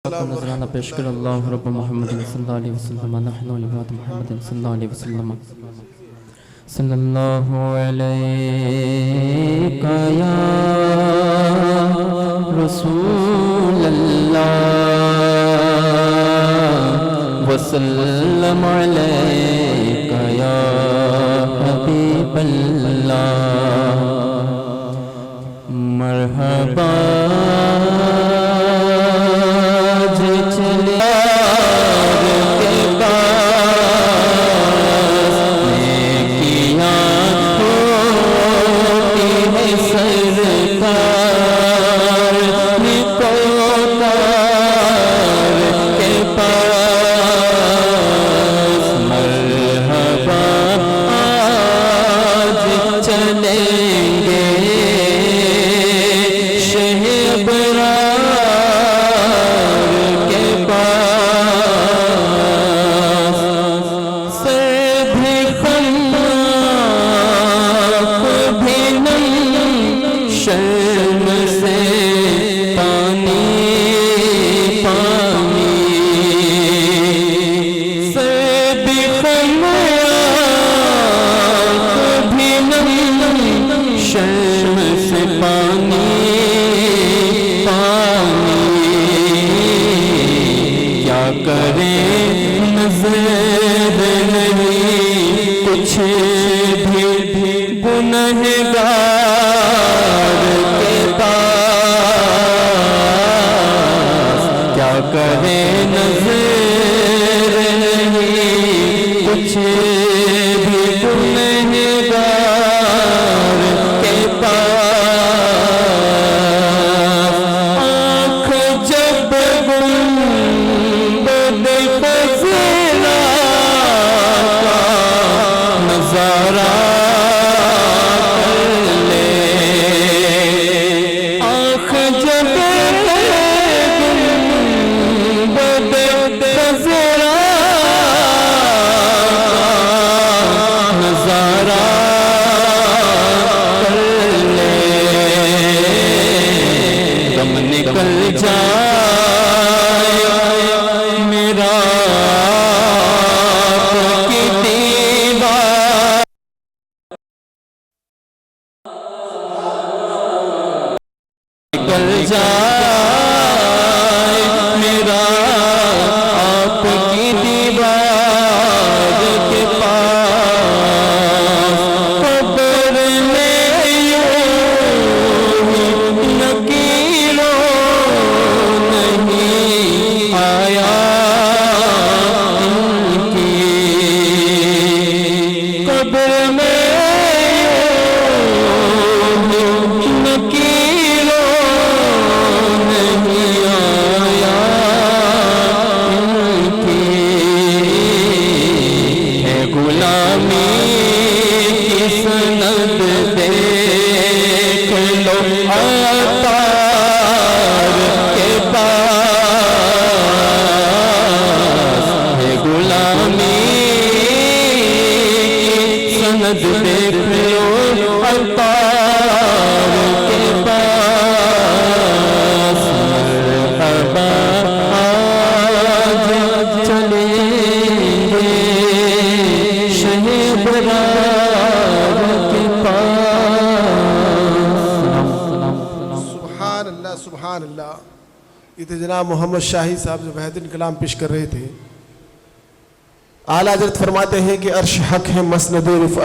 نظرانہ پیش کر اللہ رب محمد صلی اللہ علیہ وسلم نحن عباد محمد صلی اللہ علیہ وسلم صلی اللہ علیہ یا رسول اللہ وسلم علیہ یا حبیب اللہ مرحبا سبحان اللہ. یہ تو جناب محمد شاہی صاحب جو بہترین کلام پیش کر رہے تھے. اعلیٰ حضرت فرماتے ہیں کہ عرش حق ہے مسند رفعت